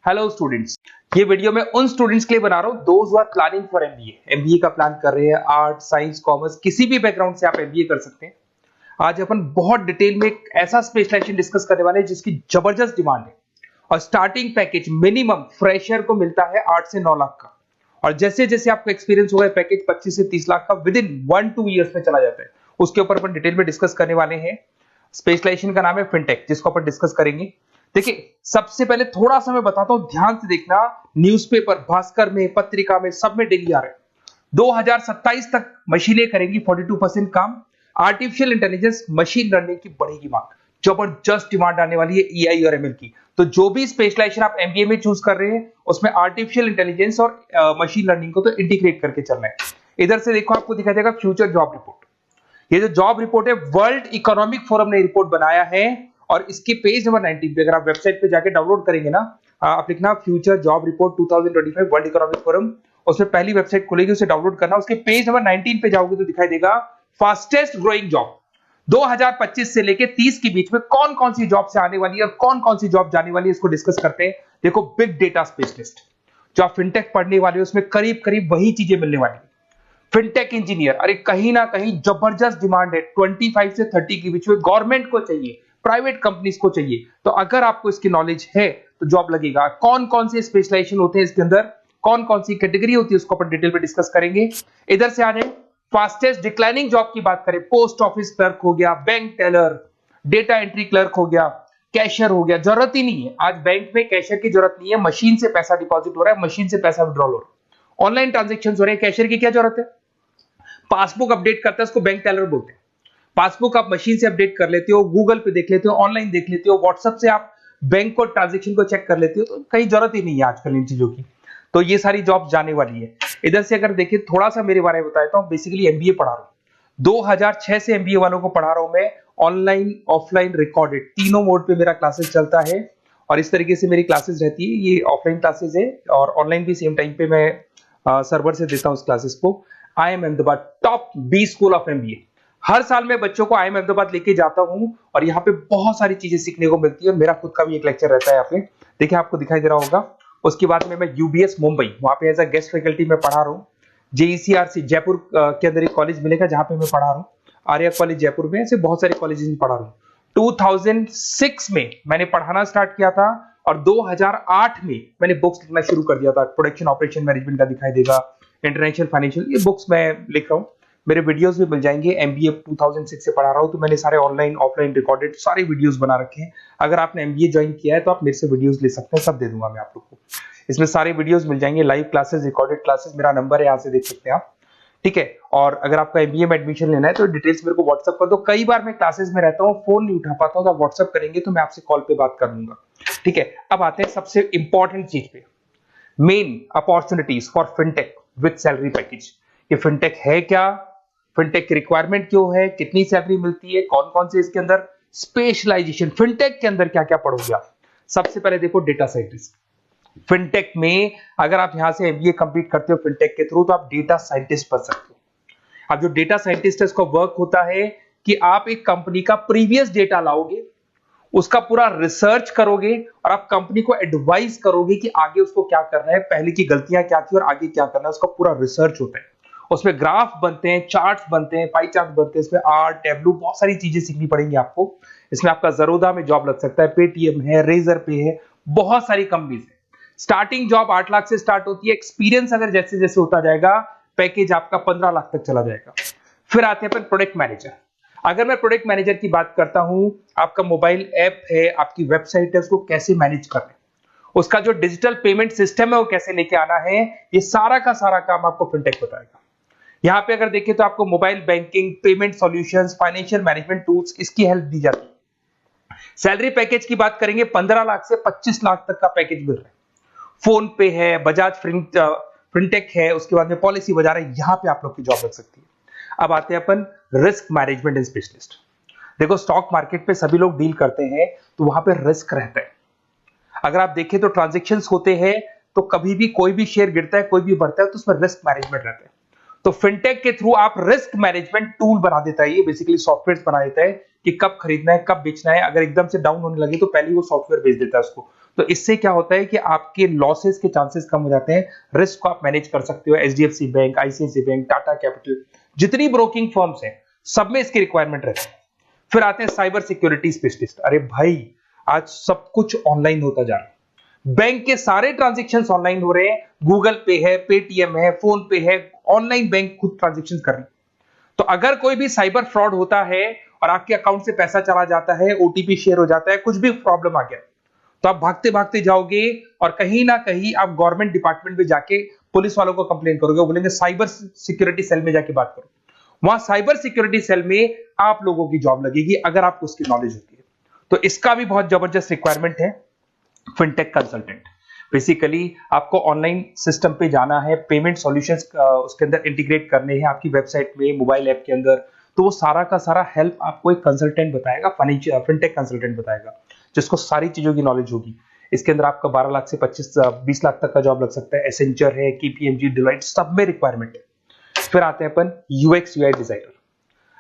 Hello students, ये video मैं उन स्टूडेंट्स के लिए बना रहा हूं those who are planning for MBA का प्लान कर रहे हैं। आर्ट, साइंस, कॉमर्स, किसी भी बैकग्राउंड से आप एमबीए कर सकते हैं। आज अपन बहुत डिटेल में एक ऐसा स्पेशलाइजेशन डिस्कस करने वाले हैं जिसकी जबरदस्त डिमांड है और स्टार्टिंग पैकेज मिनिमम फ्रेशर को मिलता है 8 से 9 लाख का। और जैसे जैसे आपको एक्सपीरियंस होगा पैकेज 25 से 30 लाख का विद इन 1-2 ईयर्स में चला जाता है। उसके ऊपर अपन डिटेल में डिस्कस करने वाले हैं। स्पेशलाइजेशन का नाम है फिनटेक, जिसको अपन डिस्कस करेंगे। देखिए, सबसे पहले थोड़ा सा मैं बताता हूं, ध्यान से देखना। न्यूज़पेपर, भास्कर में, पत्रिका में, सब में डेली आ रहे हैं। 2027 तक मशीनें करेंगी 42% काम। आर्टिफिशियल इंटेलिजेंस, मशीन लर्निंग की बढ़ेगी मांग। जबरदस्त डिमांड आने वाली है ईआई और एमएल की। तो जो भी स्पेशलाइजेशन आप एमबीए में चूज कर रहे हैं उसमें आर्टिफिशियल इंटेलिजेंस और मशीन लर्निंग को तो इंटीग्रेट करके चलना है। इधर से देखो, आपको दिखाई देगा फ्यूचर जॉब रिपोर्ट। ये जो जॉब रिपोर्ट है, वर्ल्ड इकोनॉमिक फोरम ने रिपोर्ट बनाया है और इसके पेज नंबर 19 पे अगर आप वेबसाइट पे जाके डाउनलोड करेंगे ना, आप लिखना future job report 2025 world economic forum, उसमें पहली वेबसाइट खुलेगी, उसे डाउनलोड करना। उसके पेज नंबर 19 पे जाओगे तो दिखाई देगा फास्टेस्ट ग्रोइंग जॉब 2025 से लेके 30 के बीच में कौन कौन सी जॉब से आने वाली है और कौन कौन सी जॉब जाने वाली है, इसको डिस्कस करते हैं। देखो, बिग डेटा स्पेशलिस्ट, जो आप फिनटेक पढ़ने वाले हो उसमें करीब करीब वही चीजें मिलने वाली है। फिनटेक इंजीनियर, अरे कहीं ना कहीं जबरदस्त डिमांड है। 25 से 30 के बीच में गवर्नमेंट को चाहिए, प्राइवेट कंपनीज को चाहिए। तो अगर आपको इसकी नॉलेज है तो जॉब लगेगा। कौन कौन से स्पेशलाइजेशन होते हैं इसके अंदर, कौन कौन सी कैटेगरी होती है, उसको अपन डिटेल में डिस्कस करेंगे। इधर से आ जाए, फास्टेस्ट डिक्लाइनिंग जॉब की बात करें, पोस्ट ऑफिस क्लर्क हो गया, bank teller, data entry clerk हो गया, कैशियर हो गया। जरूरत ही नहीं है, आज बैंक में कैशियर की जरूरत नहीं है। मशीन से पैसा डिपॉजिट हो रहा है, मशीन से पैसा विड्रॉल हो रहा है, ऑनलाइन ट्रांजेक्शन हो रहे हैं। कैशियर की क्या जरूरत है? पासबुक अपडेट करता है, उसको बैंक टेलर बोलते हैं। पासबुक आप मशीन से अपडेट कर लेते हो, गूगल पे देख लेते हो, ऑनलाइन देख लेते हो, व्हाट्सएप से आप बैंक को ट्रांजैक्शन को चेक कर लेते हो। तो कहीं जरूरत ही नहीं है आजकल इन चीजों की। तो ये सारी जॉब जाने वाली है। इधर से अगर देखिए, थोड़ा सा मेरे बारे में बता देता हूं। बेसिकली एमबीए पढ़ा रहा हूं, 2006 से एमबीए वालों को पढ़ा रहा हूं मैं। ऑनलाइन, ऑफलाइन, रिकॉर्डेड, तीनों मोड पे मेरा क्लासेस चलता है और इस तरीके से मेरी क्लासेस रहती है। ये ऑफलाइन क्लासेस है और ऑनलाइन भी सेम टाइम पे मैं सर्वर से देता हूं इस क्लासेस को। IIM Ahmedabad top 20 school of MBA. हर साल मैं बच्चों को IIM अहमदाबाद लेके जाता हूं और यहाँ पे बहुत सारी चीजें सीखने को मिलती है। मेरा खुद का भी एक लेक्चर रहता है यहाँ पे, देखिए आपको दिखाई दे रहा होगा। उसके बाद में मैं यूबीएस मुंबई, वहां पे एज अ गेस्ट फैकल्टी में पढ़ा रहा हूँ। जेईसीआरसी जयपुर के अंदर एक कॉलेज मिलेगा जहां पे मैं पढ़ा रहा हूँ। आर्या कॉलेज जयपुर में, ऐसे बहुत सारे कॉलेजेस में पढ़ा रहा हूँ। 2006 में मैंने पढ़ाना स्टार्ट किया था और 2008 में मैंने बुक्स लिखना शुरू कर दिया था। प्रोडक्शन ऑपरेशन मैनेजमेंट का दिखाई देगा, इंटरनेशनल फाइनेंशियल, ये बुक्स मैं लिख रहा हूँ। मेरे वीडियोस भी मिल जाएंगे। एमबीए 2006 से पढ़ा रहा हूँ, तो मैंने सारे ऑनलाइन, ऑफलाइन, रिकॉर्डेड सारे वीडियोस बना रखे हैं। अगर आपने एमबीए ज्वाइन किया है तो आप मेरे से वीडियोस ले सकते हैं, सब दे दूंगा मैं आप लोग को। इसमें सारे वीडियोस मिल जाएंगे, लाइव क्लासेस, रिकॉर्डेड क्लासेस। मेरा नंबर है, यहाँ से देख सकते हैं आप, ठीक है। और अगर आपका एमबीए में एडमिशन लेना है तो डिटेल्स मेरे को व्हाट्सएप कर दो। कई बार मैं क्लासेस में रहता हूँ, फोन नहीं उठा पाता हूँ, तो आप व्हाट्सएप करेंगे तो मैं आपसे कॉल पे बात कर लूंगा, ठीक है। अब आते हैं सबसे इंपॉर्टेंट चीज पे, main opportunities for fintech with salary package. ये फिनटेक है क्या, फिनटेक की रिक्वायरमेंट क्यों है, कितनी सैलरी मिलती है, कौन कौन से इसके अंदर स्पेशलाइजेशन, फिनटेक के अंदर क्या क्या पढ़ोगे आप। सबसे पहले देखो, डेटा साइंटिस्ट। फिनटेक में अगर आप यहां से एमबीए कंप्लीट करते हो फिनटेक के थ्रू, तो आप डेटा साइंटिस्ट बन सकते हो। अब जो डेटा साइंटिस्ट है, उसका वर्क होता है कि आप एक कंपनी का प्रीवियस डेटा लाओगे, उसका पूरा रिसर्च करोगे और आप कंपनी को एडवाइस करोगे कि आगे उसको क्या करना है, पहले की गलतियां क्या थी और आगे क्या करना है। उसका पूरा रिसर्च होता है, उसमें ग्राफ बनते हैं, चार्ट्स बनते हैं, पाई चार्ट बनते हैं, इसमें आर, टैबलू, बहुत सारी चीजें सीखनी पड़ेंगी आपको। इसमें आपका ज़रोदा में जॉब लग सकता है, पेटीएम है, रेजर पे है, बहुत सारी कंपनीज है। स्टार्टिंग जॉब 8 लाख से स्टार्ट होती है। एक्सपीरियंस अगर जैसे जैसे होता जाएगा, पैकेज आपका 15 लाख तक चला जाएगा। फिर आते हैं अपन प्रोडक्ट मैनेजर। अगर मैं प्रोडक्ट मैनेजर की बात करता हूं, आपका मोबाइल ऐप है, आपकी वेबसाइट है, उसको कैसे मैनेज करना है, उसका जो डिजिटल पेमेंट सिस्टम है वो कैसे लेके आना है, ये सारा का सारा काम आपको फिनटेक बताएगा। यहां पे अगर देखें तो आपको mobile banking, payment solutions, financial management tools, इसकी हेल्प दी जाती है। सैलरी पैकेज की बात करेंगे, 15 लाख से 25 लाख तक का पैकेज मिल रहा है। फोन पे है, बजाज फिनटेक है, उसके बाद में पॉलिसी बाजार है, यहां पे आप लोग की जॉब लग सकती है। अब आते हैं अपन रिस्क मैनेजमेंट एंड स्पेशलिस्ट। देखो, स्टॉक मार्केट पे सभी लोग डील करते हैं तो वहां पे रिस्क रहता है। अगर आप देखें तो ट्रांजैक्शंस होते हैं, तो कभी भी कोई भी शेयर गिरता है, कोई भी बढ़ता है, तो उसमें रिस्क मैनेजमेंट रहता है। तो फिनटेक के थ्रू आप रिस्क मैनेजमेंट टूल बना देता है। ये बेसिकली सॉफ्टवेयर बना देता है कि कब खरीदना है, कब बेचना है। अगर एकदम से डाउन होने लगे तो पहले वो सॉफ्टवेयर बेच देता है उसको। तो इससे क्या होता है कि आपके लॉसेस के चांसेस कम हो जाते हैं, रिस्क को आप मैनेज कर सकते हो। HDFC bank, ICICI bank, Tata capital, जितनी ब्रोकिंग फर्म्स हैं सब में इसकी रिक्वायरमेंट रहती है। फिर आते हैं साइबर सिक्योरिटी स्पेशलिस्ट। अरे भाई आज सब कुछ ऑनलाइन होता जा रहा है, बैंक के सारे ट्रांजेक्शन ऑनलाइन हो रहे हैं, गूगल पे है, पेटीएम है, फोन पे है, ऑनलाइन बैंक खुद ट्रांजेक्शन कर रही है। तो अगर कोई भी साइबर फ्रॉड होता है और आपके अकाउंट से पैसा चला जाता है, ओटीपी शेयर हो जाता है, कुछ भी प्रॉब्लम आ गया, तो आप भागते भागते जाओगे और कहीं ना कहीं आप गवर्नमेंट डिपार्टमेंट में जाके पुलिस वालों को कंप्लेन करोगे, बोलेंगे साइबर सिक्योरिटी सेल में जाके बात करो। वहां साइबर सिक्योरिटी सेल में आप लोगों की जॉब लगेगी अगर आपको उसकी नॉलेज होती है। तो इसका भी बहुत जबरदस्त रिक्वायरमेंट है, फिनटेक कंसल्टेंट। बेसिकली आपको ऑनलाइन सिस्टम पे जाना है, पेमेंट सॉल्यूशंस उसके अंदर इंटीग्रेट करने हैं आपकी वेबसाइट में, मोबाइल ऐप के अंदर, तो वो सारा का सारा हेल्प आपको एक कंसल्टेंट बताएगा, फिनटेक कंसल्टेंट बताएगा, जिसको सारी चीजों की नॉलेज होगी। इसके अंदर आपका 12 लाख से 20 लाख तक का जॉब लग सकता है। एसेंचर है, केपीएमजी, डिलॉयट, सब में रिक्वायरमेंट है। फिर आते हैं अपन यूएक्स यूआई डिजाइनर।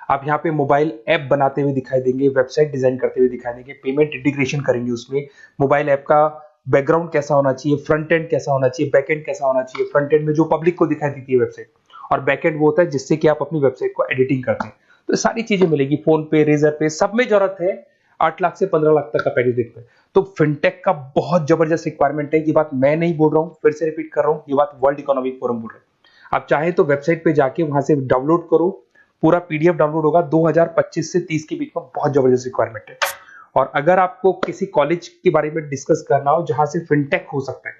आप यहाँ पे मोबाइल ऐप बनाते हुए दिखाई देंगे, वेबसाइट डिजाइन करते हुए दिखाई देंगे, पेमेंट इंटीग्रेशन करेंगे उसमें, मोबाइल ऐप का बैकग्राउंड कैसा होना चाहिए, फ्रंट एंड कैसा होना चाहिए, बैक एंड कैसा होना चाहिए। फ्रंट एंड में जो पब्लिक को दिखाई देती है वेबसाइट, और बैक एंड वो होता है जिससे कि आप अपनी वेबसाइट को एडिटिंग करते हैं। तो सारी चीजें मिलेगी, फोन पे, रेजर पे, सब में जरूरत है। 8 लाख से 15 लाख तक का पैकेज देखते हैं। तो फिनटेक का बहुत जबरदस्त रिक्वायरमेंट है। ये बात मैं नहीं बोल रहा हूँ, फिर से रिपीट कर रहा हूँ, ये बात वर्ल्ड इकोनॉमिक फोरम बोल रहे हैं। आप चाहे तो वेबसाइट पे जाके वहां से डाउनलोड करो, पूरा पीडीएफ डाउनलोड होगा। 2025 से 30 के बीच में बहुत जबरदस्त रिक्वायरमेंट है। और अगर आपको किसी कॉलेज के बारे में डिस्कस करना हो जहां से फिनटेक हो सकता है,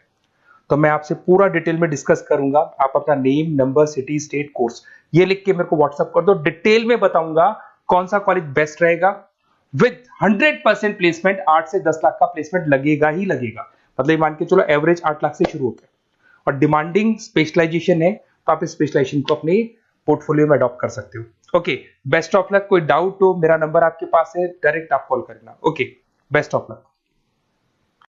तो मैं आपसे पूरा डिटेल में डिस्कस करूंगा। आप अपना name, number, city, state, course ये लिख के मेरे को व्हाट्सएप कर दो, डिटेल में बताऊंगा कौन सा कॉलेज बेस्ट रहेगा। विद 100% प्लेसमेंट, 8 से 10 लाख का प्लेसमेंट लगेगा ही लगेगा। मतलब मान के चलो एवरेज 8 लाख से शुरू होता है। और डिमांडिंग स्पेशलाइजेशन है, तो आप इस स्पेशलाइजेशन को अपने पोर्टफोलियो में अडॉप्ट कर सकते हो। Okay, best of luck. कोई डाउट हो, मेरा नंबर आपके पास है, डायरेक्ट आप कॉल करना। Okay, best of luck.